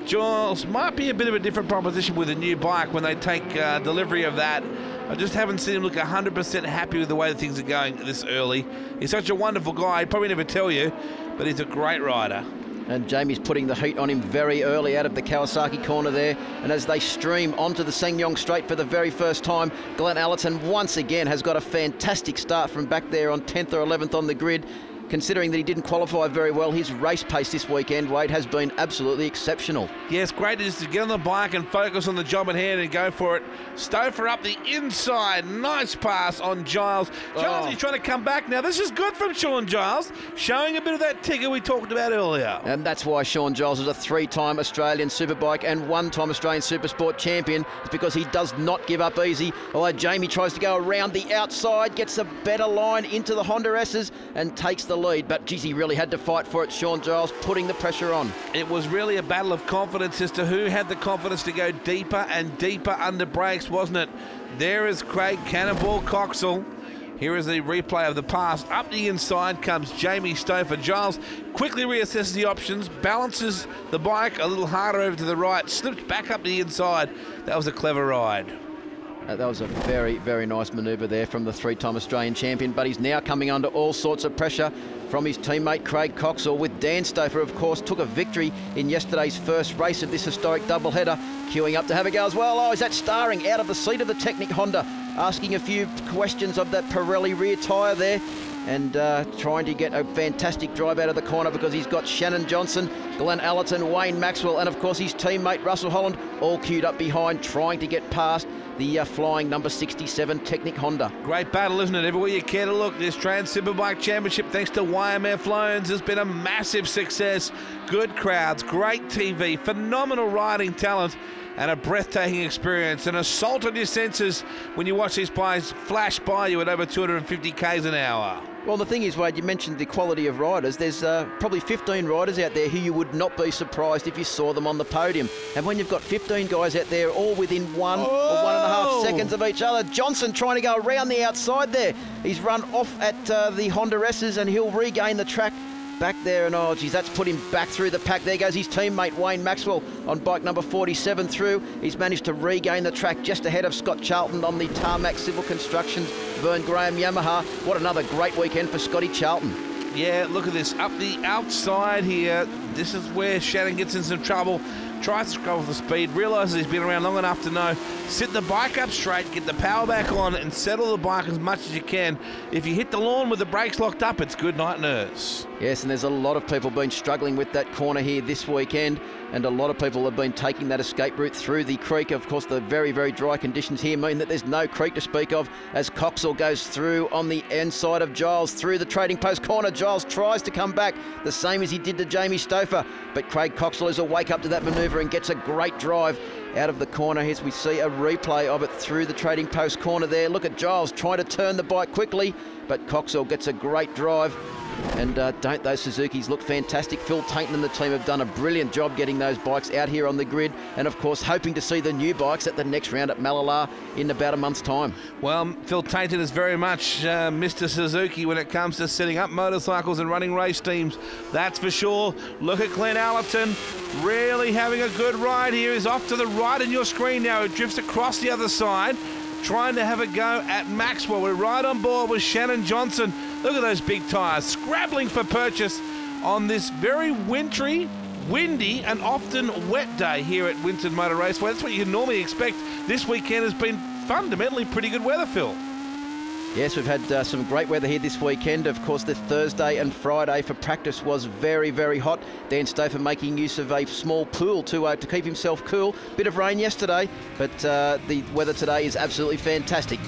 Giles might be a bit of a different proposition with a new bike when they take delivery of that. I just haven't seen him look 100% happy with the way that things are going this early. He's such a wonderful guy. He'd probably never tell you, but he's a great rider. And Jamie's putting the heat on him very early out of the Kawasaki corner there. And as they stream onto the Ssangyong Straight for the very first time, Glenn Allerton once again has got a fantastic start from back there on 10th or 11th on the grid. Considering that he didn't qualify very well, his race pace this weekend, Wade, has been absolutely exceptional. Yes, great just to get on the bike and focus on the job at hand and go for it. Stouffer up the inside. Nice pass on Giles. Giles, he's trying to come back now. This is good from Sean Giles, showing a bit of that ticker we talked about earlier. And that's why Sean Giles is a 3-time Australian Superbike and 1-time Australian Supersport champion. It's because he does not give up easy. Although Jamie tries to go around the outside, gets a better line into the Honda S's and takes the lead, but geez, he really had to fight for it. Sean Giles putting the pressure on. It was really a battle of confidence as to who had the confidence to go deeper and deeper under brakes, wasn't it? There is Craig Cannonball Coxell. Here is the replay of the pass. Up the inside comes Jamie Stouffer. Giles quickly reassesses the options, balances the bike a little harder over to the right, slips back up the inside. That was a clever ride. That was a very, very nice manoeuvre there from the 3-time Australian champion, but he's now coming under all sorts of pressure from his teammate Craig Coxell, with Dan Stouffer, of course, took a victory in yesterday's first race of this historic doubleheader, queuing up to have a go as well. Oh, is that Starring out of the seat of the Technic Honda, asking a few questions of that Pirelli rear tyre there, and trying to get a fantastic drive out of the corner because he's got Shannon Johnson, Glenn Allerton, Wayne Maxwell, and of course his teammate Russell Holland all queued up behind, trying to get past the flying number 67 Technic Honda. Great battle, isn't it? Everywhere you care to look, this Trans Superbike Championship, thanks to YMF Loans, has been a massive success. Good crowds, great TV, phenomenal riding talent, and a breathtaking experience. An assault on your senses when you watch these bikes flash by you at over 250 k's an hour. Well, the thing is, Wade, you mentioned the quality of riders. There's probably 15 riders out there who you would not be surprised if you saw them on the podium. And when you've got 15 guys out there all within 1 or 1.5 seconds of each other, Johnson trying to go around the outside there. He's run off at the Honda S's and he'll regain the track back there, and oh geez, that's put him back through the pack. There goes his teammate Wayne Maxwell on bike number 47 through. He's managed to regain the track just ahead of Scott Charlton on the Tarmac Civil Constructions Vern Graham Yamaha. What another great weekend for Scotty Charlton. Yeah, look at this, up the outside here. This is where Shannon gets in some trouble. Tries to scroll with the speed, realises he's been around long enough to know, sit the bike up straight, get the power back on and settle the bike as much as you can. If you hit the lawn with the brakes locked up, it's good night nurse. Yes, and there's a lot of people been struggling with that corner here this weekend, and a lot of people have been taking that escape route through the creek. Of course, the very, very dry conditions here mean that there's no creek to speak of as Coxell goes through on the inside of Giles through the Trading Post corner. Giles tries to come back the same as he did to Jamie Stouffer, but Craig Coxell is awake up to that manoeuvre and gets a great drive out of the corner. As we see a replay of it through the Trading Post corner there. Look at Giles trying to turn the bike quickly, but Coxell gets a great drive. And don't those Suzukis look fantastic? Phil Tainton and the team have done a brilliant job getting those bikes out here on the grid, and of course hoping to see the new bikes at the next round at Mallala in about a month's time. Well, Phil Tainton is very much Mr. Suzuki when it comes to setting up motorcycles and running race teams, that's for sure. Look at Glenn Allerton, really having a good ride here. He's off to the right on your screen now. He drifts across the other side, trying to have a go at Maxwell. We're right on board with Shannon Johnson. Look at those big tyres, scrabbling for purchase on this very wintry, windy and often wet day here at Winton Motor Raceway. That's what you normally expect. This weekend has been fundamentally pretty good weather, Phil. Yes, we've had some great weather here this weekend. Of course, the Thursday and Friday for practice was very, very hot. Dan Stouffer making use of a small pool to keep himself cool. Bit of rain yesterday, but the weather today is absolutely fantastic.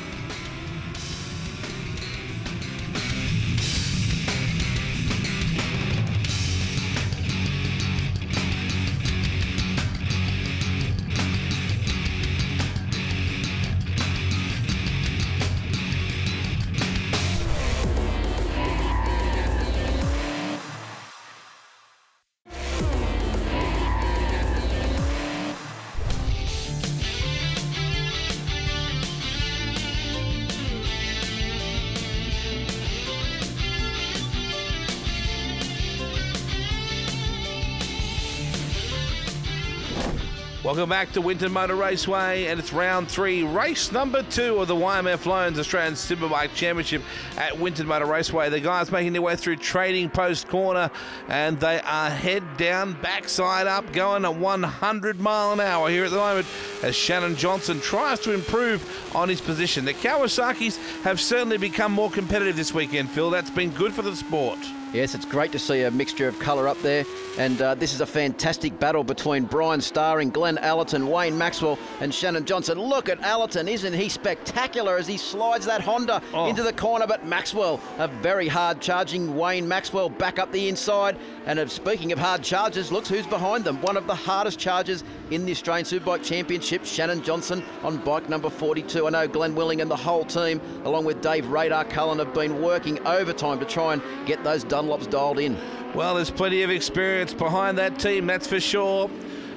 Welcome back to Winton Motor Raceway, and it's round 3, race number 2 of the YMF Loans Australian Superbike Championship at Winton Motor Raceway. The guys making their way through Trading Post Corner, and they are head down, backside up, going at 100 mile an hour here at the moment as Shannon Johnson tries to improve on his position. The Kawasaki's have certainly become more competitive this weekend, Phil. That's been good for the sport. Yes, it's great to see a mixture of colour up there, and this is a fantastic battle between Brian Starring, Glenn Allerton, Wayne Maxwell and Shannon Johnson. Look at Allerton, isn't he spectacular as he slides that Honda into the corner, but Maxwell, a very hard charging Wayne Maxwell back up the inside. And speaking of hard charges, look who's behind them. One of the hardest chargers in the Australian Superbike Championship, Shannon Johnson on bike number 42. I know Glenn Willing and the whole team, along with Dave Radar Cullen, have been working overtime to try and get those Dunlops dialed in. Well, there's plenty of experience behind that team, that's for sure.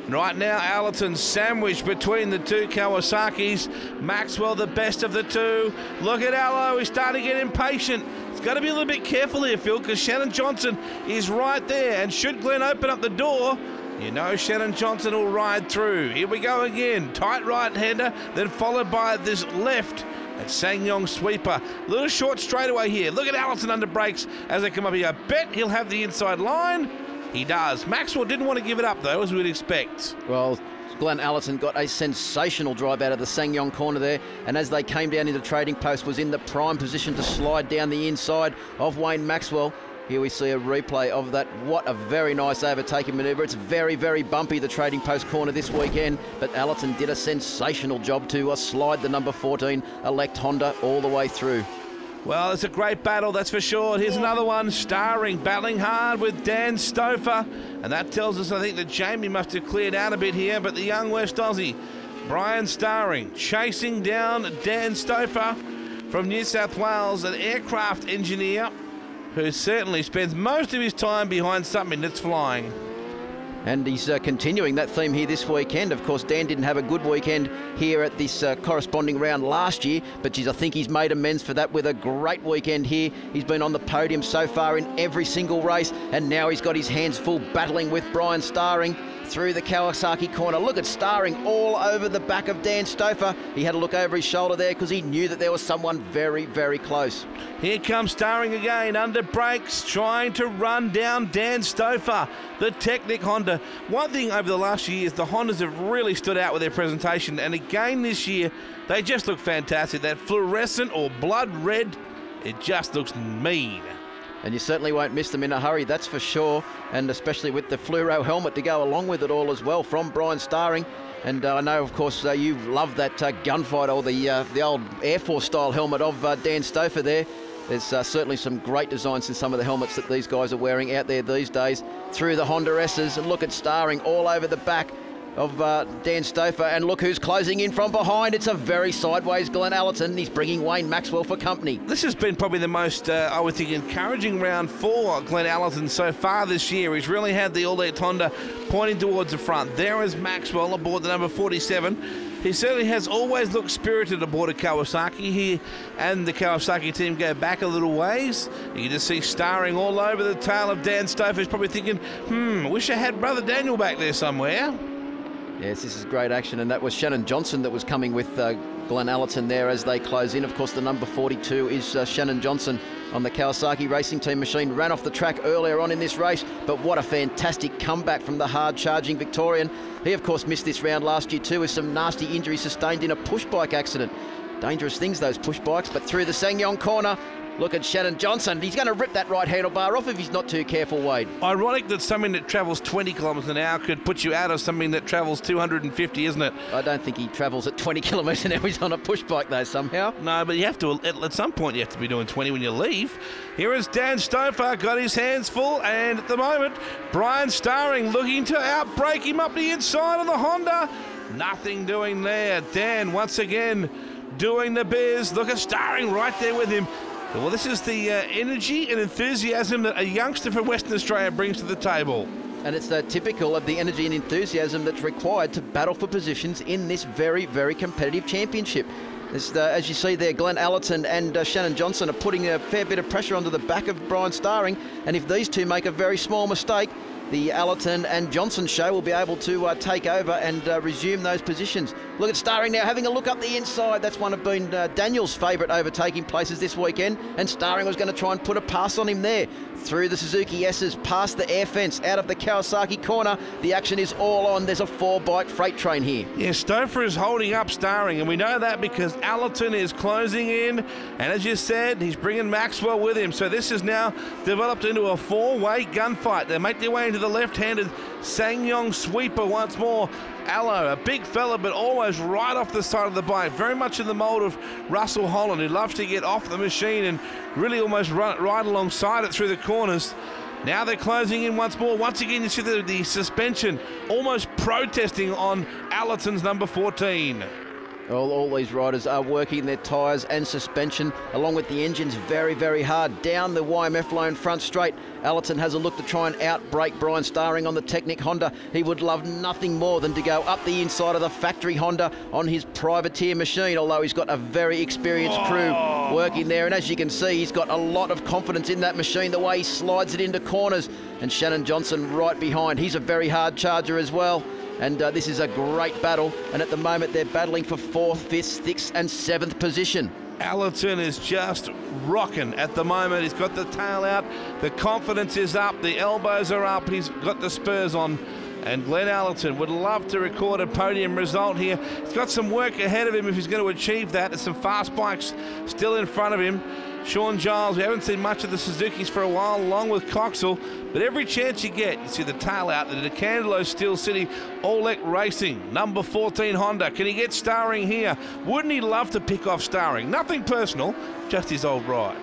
Right now, Allerton sandwiched between the two Kawasaki's. Maxwell, the best of the two. Look at Allo, he's starting to get impatient. He's got to be a little bit careful here, Phil, because Shannon Johnson is right there. And should Glenn open up the door, you know Shannon Johnson will ride through. Here we go again. Tight right-hander, then followed by this left. That's SsangYong sweeper. A little short straightaway here. Look at Allerton under brakes as they come up here. I bet he'll have the inside line. He does. Maxwell didn't want to give it up, though, as we'd expect. Well, Glenn Allerton got a sensational drive out of the SsangYong corner there, and as they came down into Trading Post, was in the prime position to slide down the inside of Wayne Maxwell. Here we see a replay of that. What a very nice overtaking manoeuvre. It's very, very bumpy, the Trading Post corner this weekend, but Allerton did a sensational job to slide the number 14 Elect Honda all the way through. Well, it's a great battle, that's for sure. Here's another one, Starring, battling hard with Dan Stouffer. And that tells us, I think, that Jamie must have cleared out a bit here, but the young West Aussie, Brian Starring, chasing down Dan Stouffer from New South Wales, an aircraft engineer who certainly spends most of his time behind something that's flying. And he's continuing that theme here this weekend. Of course, Dan didn't have a good weekend here at this corresponding round last year, but geez, I think he's made amends for that with a great weekend here. He's been on the podium so far in every single race, and now he's got his hands full battling with Brian Starring through the Kawasaki corner. Look at Starring all over the back of Dan Stouffer. He had a look over his shoulder there because he knew that there was someone very, very close. Here comes Starring again, under brakes, trying to run down Dan Stouffer, the Technic Honda. One thing over the last few years, the Hondas have really stood out with their presentation, and again this year, they just look fantastic. That fluorescent or blood red, it just looks mean. And you certainly won't miss them in a hurry, that's for sure, and especially with the fluoro helmet to go along with it all as well from Brian Starring. And I know, of course, you love that gunfight, or the old Air Force style helmet of Dan Stouffer there. There's certainly some great designs in some of the helmets that these guys are wearing out there these days through the Honda S's. And look at Starring all over the back of Dan Stouffer, and look who's closing in from behind. It's a very sideways Glenn Allerton. He's bringing Wayne Maxwell for company. This has been probably the most, I would think, encouraging round for Glenn Allerton so far this year. He's really had the Elect Honda pointing towards the front. There is Maxwell aboard the number 47. He certainly has always looked spirited aboard a Kawasaki. He and the Kawasaki team go back a little ways. You just see Starring all over the tail of Dan Stouffer. He's probably thinking, wish I had brother Daniel back there somewhere. Yes, this is great action, and that was Shannon Johnson that was coming with Glenn Allerton there as they close in. Of course, the number 42 is Shannon Johnson on the Kawasaki Racing Team machine. Ran off the track earlier on in this race, but what a fantastic comeback from the hard-charging Victorian. He, of course, missed this round last year too with some nasty injuries sustained in a push bike accident. Dangerous things, those push bikes, but through the SsangYong corner, look at Shannon Johnson. He's going to rip that right handlebar off if he's not too careful, Wade. Ironic that something that travels 20 kilometres an hour could put you out of something that travels 250, isn't it? I don't think he travels at 20 kilometres an hour. He's on a push bike, though, somehow. No, but you have to, at some point, you have to be doing 20 when you leave. Here is Dan Stouffer, got his hands full, and at the moment, Brian Starring looking to outbrake him up the inside of the Honda. Nothing doing there. Dan, once again, doing the biz. Look at Starring right there with him. Well, this is the energy and enthusiasm that a youngster from Western Australia brings to the table. And it's typical of the energy and enthusiasm that's required to battle for positions in this very, very competitive championship. As you see there, Glenn Allerton and Shannon Johnson are putting a fair bit of pressure onto the back of Brian Starring, and if these two make a very small mistake, the Allerton and Johnson show will be able to take over and resume those positions. Look at Starring now, having a look up the inside. That's one of been Daniel's favourite overtaking places this weekend, and Starring was going to try and put a pass on him there. Through the Suzuki S's, past the air fence, out of the Kawasaki corner. The action is all on. There's a 4-bike freight train here. Yeah, Stouffer is holding up Starring, and we know that because Allerton is closing in, and as you said, he's bringing Maxwell with him. So this is now developed into a 4-way gunfight. They make their way into the left-handed SsangYong sweeper once more. Allo, a big fella, but always right off the side of the bike. Very much in the mould of Russell Holland, who loves to get off the machine and really almost run right alongside it through the corners. Now they're closing in once more. Once again, you see the suspension almost protesting on Allerton's number 14. All these riders are working their tyres and suspension along with the engines very, very hard. Down the YMF Lone front straight. Allerton has a look to try and outbrake Brian Starring on the Technic Honda. He would love nothing more than to go up the inside of the factory Honda on his privateer machine, although he's got a very experienced crew working there. And as you can see, he's got a lot of confidence in that machine, the way he slides it into corners. And Shannon Johnson right behind. He's a very hard charger as well. And this is a great battle. And at the moment, they're battling for 4th, 5th, 6th and 7th position. Allerton is just rocking at the moment. He's got the tail out. The confidence is up. The elbows are up. He's got the spurs on. And Glenn Allerton would love to record a podium result here. He's got some work ahead of him if he's going to achieve that. There's some fast bikes still in front of him. Sean Giles, we haven't seen much of the Suzukis for a while, along with Coxell, but every chance you get, you see the tail out, the DeCandelo Steel City Olek Racing, number 14 Honda. Can he get Starring here? Wouldn't he love to pick off Starring? Nothing personal, just his old ride.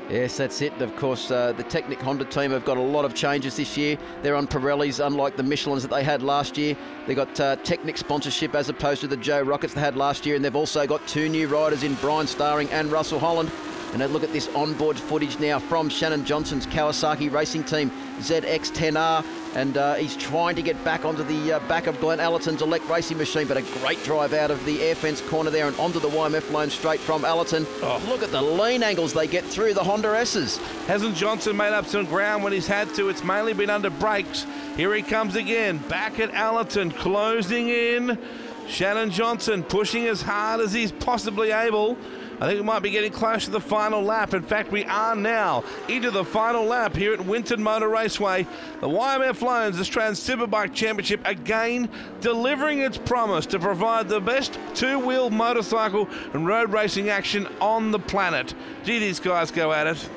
Yes, that's it. Of course, the Technic Honda team have got a lot of changes this year. They're on Pirellis, unlike the Michelins that they had last year. They've got Technic sponsorship as opposed to the Joe Rockets they had last year, and they've also got 2 new riders in Brian Starring and Russell Holland. And a look at this onboard footage now from Shannon Johnson's Kawasaki racing team, ZX10R. And he's trying to get back onto the back of Glenn Allerton's Elect racing machine, but a great drive out of the air fence corner there and onto the YMF Lone straight from Allerton. Look at the lean angles they get through the Honda S's. Hasn't Johnson made up some ground when he's had to? It's mainly been under brakes. Here he comes again, back at Allerton, closing in. Shannon Johnson pushing as hard as he's possibly able. I think we might be getting close to the final lap. In fact, we are now into the final lap here at Winton Motor Raceway. The YMF Loans Australian Superbike Championship again delivering its promise to provide the best 2-wheel motorcycle and road racing action on the planet. Gee, these guys go at it.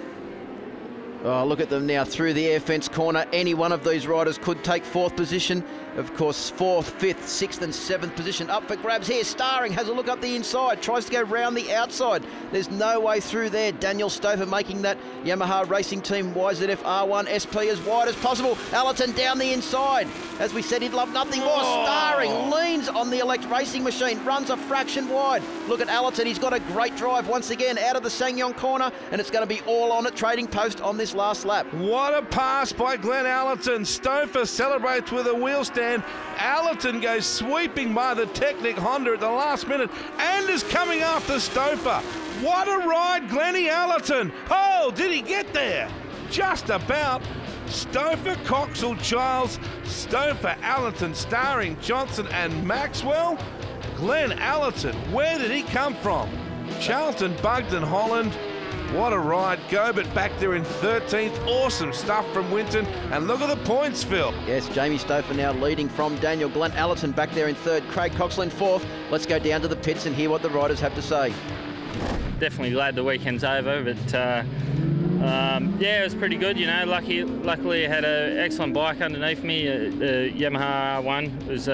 Oh, look at them now through the air fence corner. Any one of these riders could take 4th position. Of course, 4th, 5th, 6th and 7th position up for grabs here. Starring has a look up the inside, tries to go round the outside. There's no way through there. Daniel Stouffer making that Yamaha Racing Team YZF R1 SP as wide as possible. Allerton down the inside. As we said, he'd love nothing more. Starring leans on the Elect racing machine, runs a fraction wide. Look at Allerton, he's got a great drive once again out of the SsangYong corner, and it's going to be all on at Trading Post on this last lap. What a pass by Glenn Allerton. Stouffer celebrates with a wheel stand. Allerton goes sweeping by the Technic Honda at the last minute and is coming after Stouffer. What a ride, Glennie Allerton. Oh, did he get there? Just about. Stouffer, Coxell, Giles, Stouffer, Allerton, Starring, Johnson and Maxwell. Glenn Allerton, where did he come from? Charlton, Bugden, Holland. What a ride. Gobert back there in 13th. Awesome stuff from Winton. And look at the points, Phil. Yes, Jamie Stouffer now leading from Daniel. Glenn Allerton back there in 3rd. Craig Coxell in 4th. Let's go down to the pits and hear what the riders have to say. Definitely glad the weekend's over, but yeah, it was pretty good. You know, luckily I had an excellent bike underneath me. The Yamaha R1 was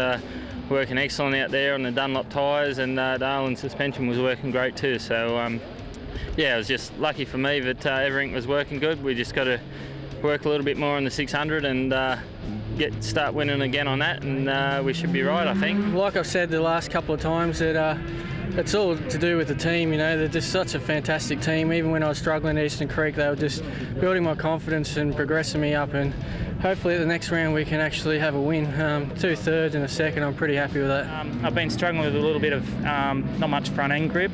working excellent out there on the Dunlop tyres, and the Darlin suspension was working great too. So yeah, it was just lucky for me that everything was working good. We just got to work a little bit more on the 600 and start winning again on that, and we should be right, I think. Like I've said the last couple of times, that it's all to do with the team. You know, they're just such a fantastic team. Even when I was struggling at Eastern Creek, they were just building my confidence and progressing me up, and hopefully at the next round we can actually have a win. 2 thirds and a second, I'm pretty happy with that. I've been struggling with a little bit of not much front end grip,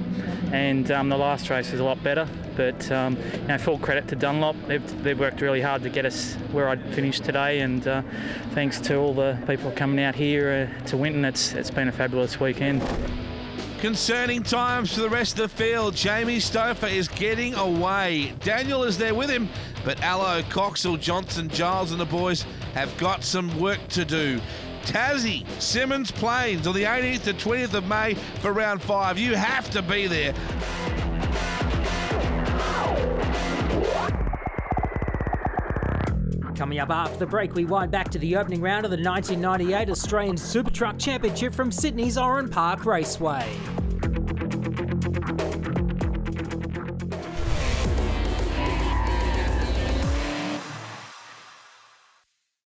and the last race was a lot better. But you know, full credit to Dunlop. They've worked really hard to get us where I'd finished today, and thanks to all the people coming out here to Winton, it's been a fabulous weekend. Concerning times for the rest of the field. Jamie Stouffer is getting away. Daniel is there with him, but Allo, Coxell, Johnson, Giles and the boys have got some work to do. Tassie, Simmons Plains on the 18th to 20th of May for round 5. You have to be there. Coming up after the break, we wind back to the opening round of the 1998 Australian Super Truck Championship from Sydney's Oran Park Raceway.